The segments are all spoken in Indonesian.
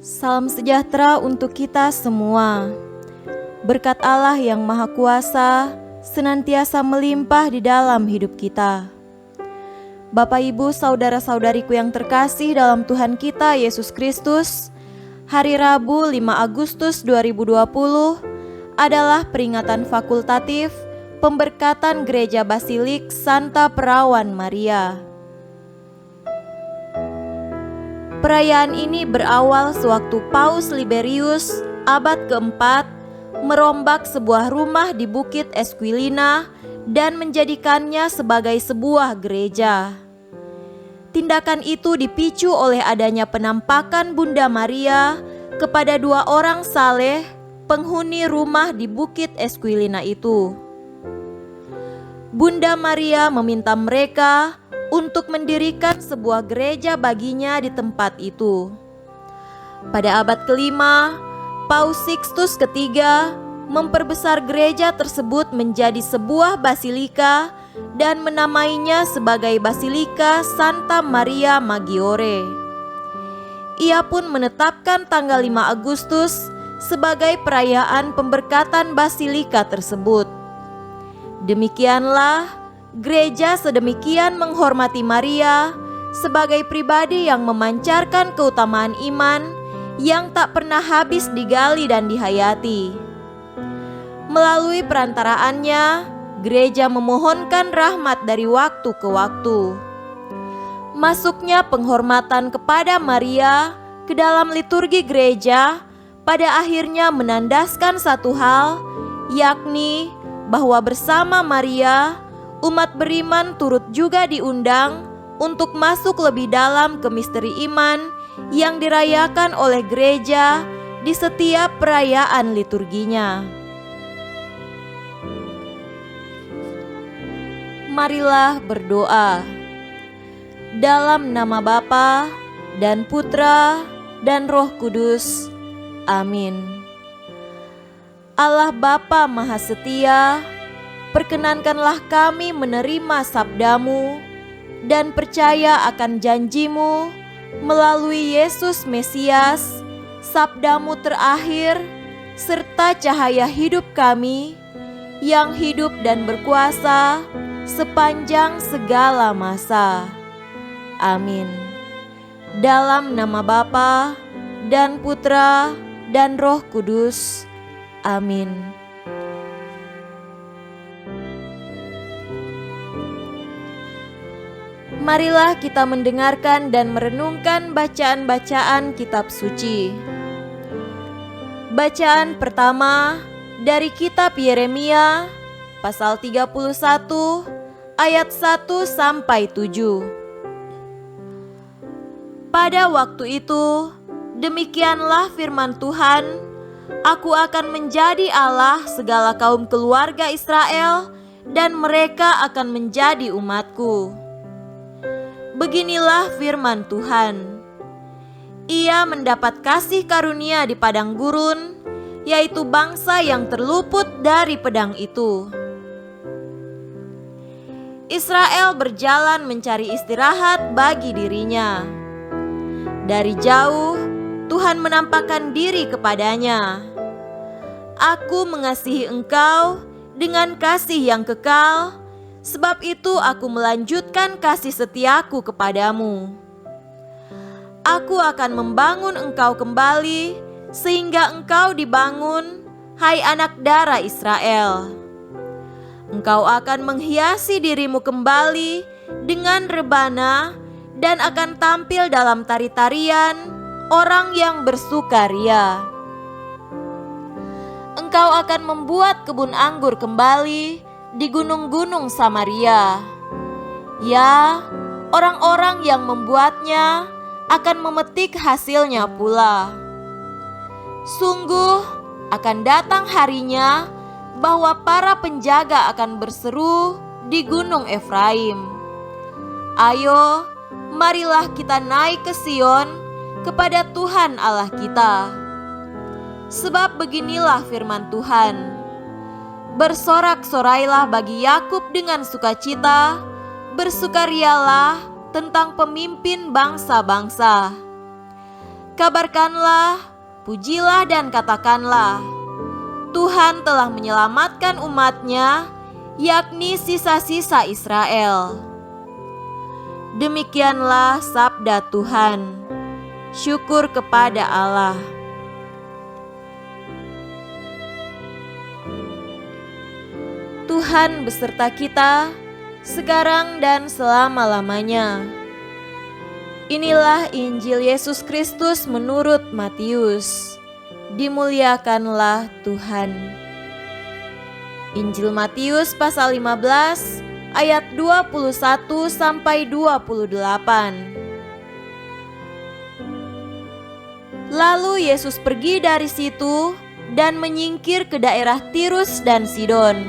Salam sejahtera untuk kita semua. Berkat Allah yang Maha Kuasa senantiasa melimpah di dalam hidup kita. Bapak, Ibu, saudara-saudariku yang terkasih dalam Tuhan kita Yesus Kristus, hari Rabu 5 Agustus 2020 adalah peringatan fakultatif pemberkatan Gereja Basilik Santa Perawan Maria. Perayaan ini berawal sewaktu Paus Liberius abad keempat merombak sebuah rumah di Bukit Esquilina dan menjadikannya sebagai sebuah gereja. Tindakan itu dipicu oleh adanya penampakan Bunda Maria kepada dua orang saleh penghuni rumah di Bukit Esquilina itu. Bunda Maria meminta mereka untuk mendirikan sebuah gereja baginya di tempat itu. Pada abad kelima, Paus Sixtus ketiga memperbesar gereja tersebut menjadi sebuah basilika dan menamainya sebagai Basilika Santa Maria Maggiore. Ia pun menetapkan tanggal 5 Agustus sebagai perayaan pemberkatan basilika tersebut. Demikianlah gereja sedemikian menghormati Maria sebagai pribadi yang memancarkan keutamaan iman yang tak pernah habis digali dan dihayati. Melalui perantaraannya, gereja memohonkan rahmat dari waktu ke waktu. Masuknya penghormatan kepada Maria ke dalam liturgi gereja pada akhirnya menandaskan satu hal, yakni bahwa bersama Maria umat beriman turut juga diundang untuk masuk lebih dalam ke misteri iman yang dirayakan oleh gereja di setiap perayaan liturginya. Marilah berdoa. Dalam nama Bapa dan Putra dan Roh Kudus. Amin. Allah Bapa Maha Setia, perkenankanlah kami menerima sabdamu dan percaya akan janjimu melalui Yesus Mesias, sabdamu terakhir, serta cahaya hidup kami yang hidup dan berkuasa sepanjang segala masa. Amin. Dalam nama Bapa dan Putra dan Roh Kudus. Amin. Marilah kita mendengarkan dan merenungkan bacaan-bacaan kitab suci. Bacaan pertama dari kitab Yeremia pasal 31 ayat 1 sampai 7. Pada waktu itu, demikianlah firman Tuhan, Aku akan menjadi Allah segala kaum keluarga Israel dan mereka akan menjadi umatku. Beginilah firman Tuhan. Ia mendapat kasih karunia di padang gurun, yaitu bangsa yang terluput dari pedang itu. Israel berjalan mencari istirahat bagi dirinya. Dari jauh, Tuhan menampakkan diri kepadanya. Aku mengasihi engkau dengan kasih yang kekal, sebab itu aku melanjutkan kasih setiaku kepadamu. Aku akan membangun engkau kembali, sehingga engkau dibangun, hai anak darah Israel. Engkau akan menghiasi dirimu kembali dengan rebana dan akan tampil dalam tari-tarian orang yang bersukaria. Engkau akan membuat kebun anggur kembali di gunung-gunung Samaria. Ya, orang-orang yang membuatnya akan memetik hasilnya pula. Sungguh akan datang harinya bahwa para penjaga akan berseru di gunung Efraim. Ayo, marilah kita naik ke Sion, kepada Tuhan Allah kita. Sebab beginilah firman Tuhan, bersorak-sorailah bagi Yakub dengan sukacita, bersukarialah tentang pemimpin bangsa-bangsa. Kabarkanlah, pujilah dan katakanlah, Tuhan telah menyelamatkan umat-Nya, yakni sisa-sisa Israel. Demikianlah sabda Tuhan. Syukur kepada Allah. Tuhan beserta kita, sekarang dan selama-lamanya. Inilah Injil Yesus Kristus menurut Matius. Dimuliakanlah Tuhan. Injil Matius pasal 15 ayat 21 sampai 28. Lalu Yesus pergi dari situ dan menyingkir ke daerah Tirus dan Sidon.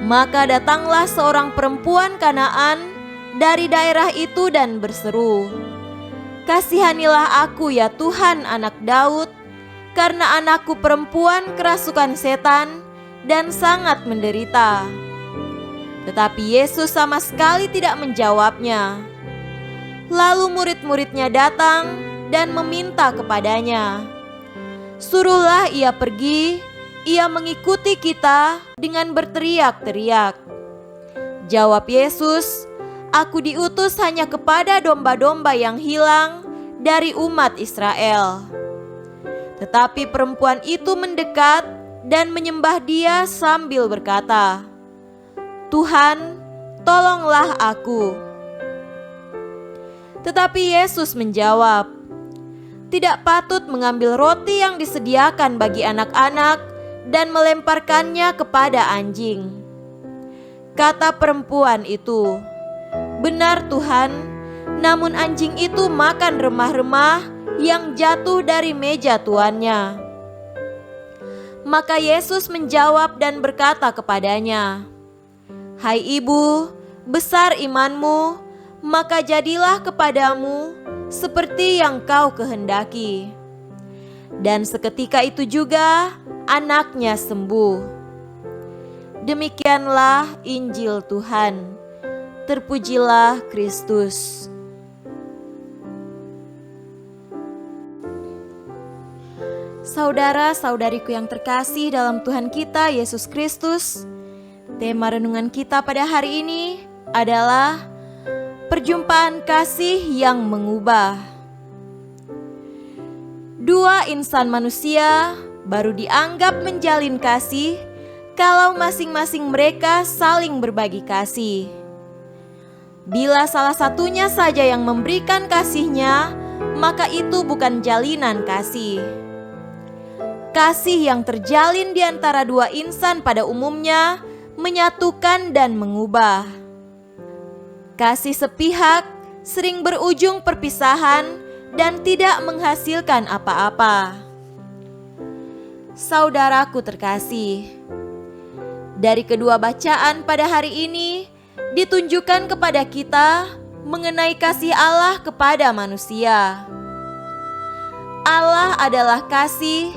Maka datanglah seorang perempuan Kanaan dari daerah itu dan berseru, "Kasihanilah aku ya Tuhan, anak Daud, karena anakku perempuan kerasukan setan dan sangat menderita." Tetapi Yesus sama sekali tidak menjawabnya. Lalu murid-muridnya datang dan meminta kepadanya, "Suruhlah ia pergi, ia mengikuti kita," dengan berteriak-teriak. Jawab Yesus, "Aku diutus hanya kepada domba-domba yang hilang dari umat Israel." Tetapi perempuan itu mendekat dan menyembah Dia sambil berkata, "Tuhan, tolonglah aku." Tetapi Yesus menjawab, "Tidak patut mengambil roti yang disediakan bagi anak-anak dan melemparkannya kepada anjing." Kata perempuan itu, "Benar Tuhan, namun anjing itu makan remah-remah yang jatuh dari meja tuannya." Maka Yesus menjawab dan berkata kepadanya, "Hai ibu, besar imanmu, maka jadilah kepadamu seperti yang kau kehendaki." Dan seketika itu juga anaknya sembuh. Demikianlah Injil Tuhan. Terpujilah Kristus. Saudara-saudariku yang terkasih dalam Tuhan kita Yesus Kristus, tema renungan kita pada hari ini adalah perjumpaan kasih yang mengubah. Dua insan manusia baru dianggap menjalin kasih kalau masing-masing mereka saling berbagi kasih. Bila salah satunya saja yang memberikan kasihnya, maka itu bukan jalinan kasih. Kasih yang terjalin di antara dua insan pada umumnya menyatukan dan mengubah. Kasih sepihak sering berujung perpisahan dan tidak menghasilkan apa-apa. Saudaraku terkasih, dari kedua bacaan pada hari ini ditunjukkan kepada kita mengenai kasih Allah kepada manusia. Allah adalah kasih,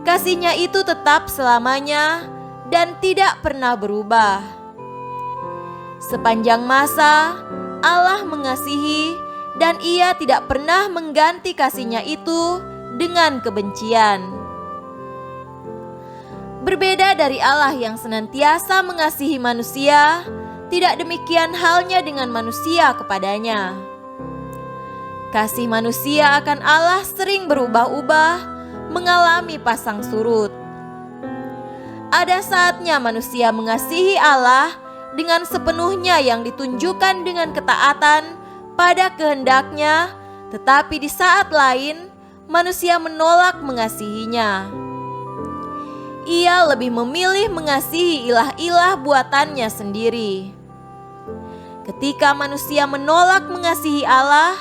kasih-Nya itu tetap selamanya dan tidak pernah berubah. Sepanjang masa Allah mengasihi dan Ia tidak pernah mengganti kasih-Nya itu dengan kebencian. Berbeda dari Allah yang senantiasa mengasihi manusia, tidak demikian halnya dengan manusia kepadanya. Kasih manusia akan Allah sering berubah-ubah, mengalami pasang surut. Ada saatnya manusia mengasihi Allah dengan sepenuhnya yang ditunjukkan dengan ketaatan pada kehendak-Nya, tetapi di saat lain manusia menolak mengasihinya. Ia lebih memilih mengasihi ilah-ilah buatannya sendiri. Ketika manusia menolak mengasihi Allah,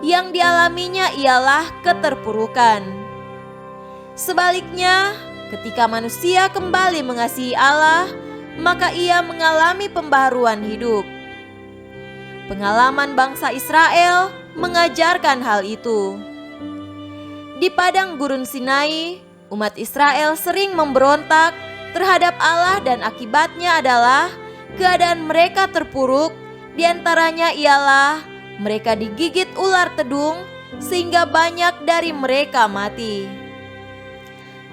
yang dialaminya ialah keterpurukan. Sebaliknya, ketika manusia kembali mengasihi Allah, maka ia mengalami pembaharuan hidup. Pengalaman bangsa Israel mengajarkan hal itu. Di padang gurun Sinai, umat Israel sering memberontak terhadap Allah dan akibatnya adalah keadaan mereka terpuruk. Di antaranya ialah mereka digigit ular tedung sehingga banyak dari mereka mati.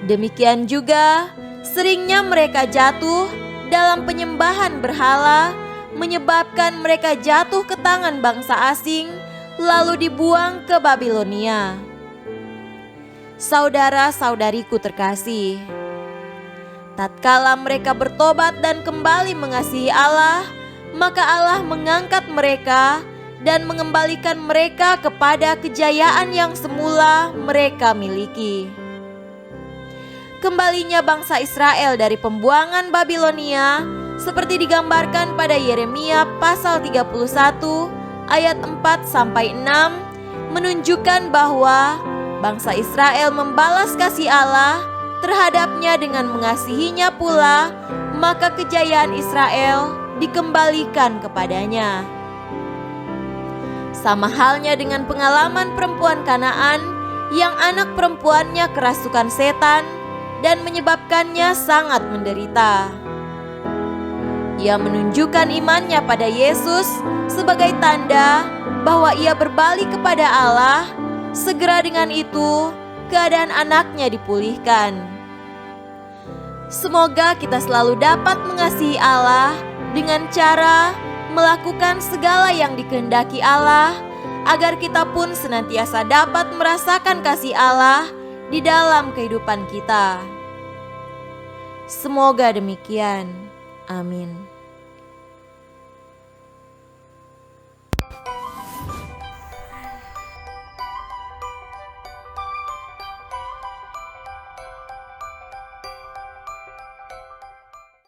Demikian juga seringnya mereka jatuh dalam penyembahan berhala, menyebabkan mereka jatuh ke tangan bangsa asing, lalu dibuang ke Babilonia. Saudara-saudariku terkasih, tatkala mereka bertobat dan kembali mengasihi Allah, maka Allah mengangkat mereka dan mengembalikan mereka kepada kejayaan yang semula mereka miliki. Kembalinya bangsa Israel dari pembuangan Babilonia seperti digambarkan pada Yeremia pasal 31 ayat 4-6 menunjukkan bahwa bangsa Israel membalas kasih Allah terhadapnya dengan mengasihinya pula, maka kejayaan Israel dikembalikan kepadanya. Sama halnya dengan pengalaman perempuan Kanaan yang anak perempuannya kerasukan setan dan menyebabkannya sangat menderita. Ia menunjukkan imannya pada Yesus sebagai tanda bahwa ia berbalik kepada Allah. Segera dengan itu, keadaan anaknya dipulihkan. Semoga kita selalu dapat mengasihi Allah dengan cara melakukan segala yang dikehendaki Allah, agar kita pun senantiasa dapat merasakan kasih Allah di dalam kehidupan kita. Semoga demikian. Amin.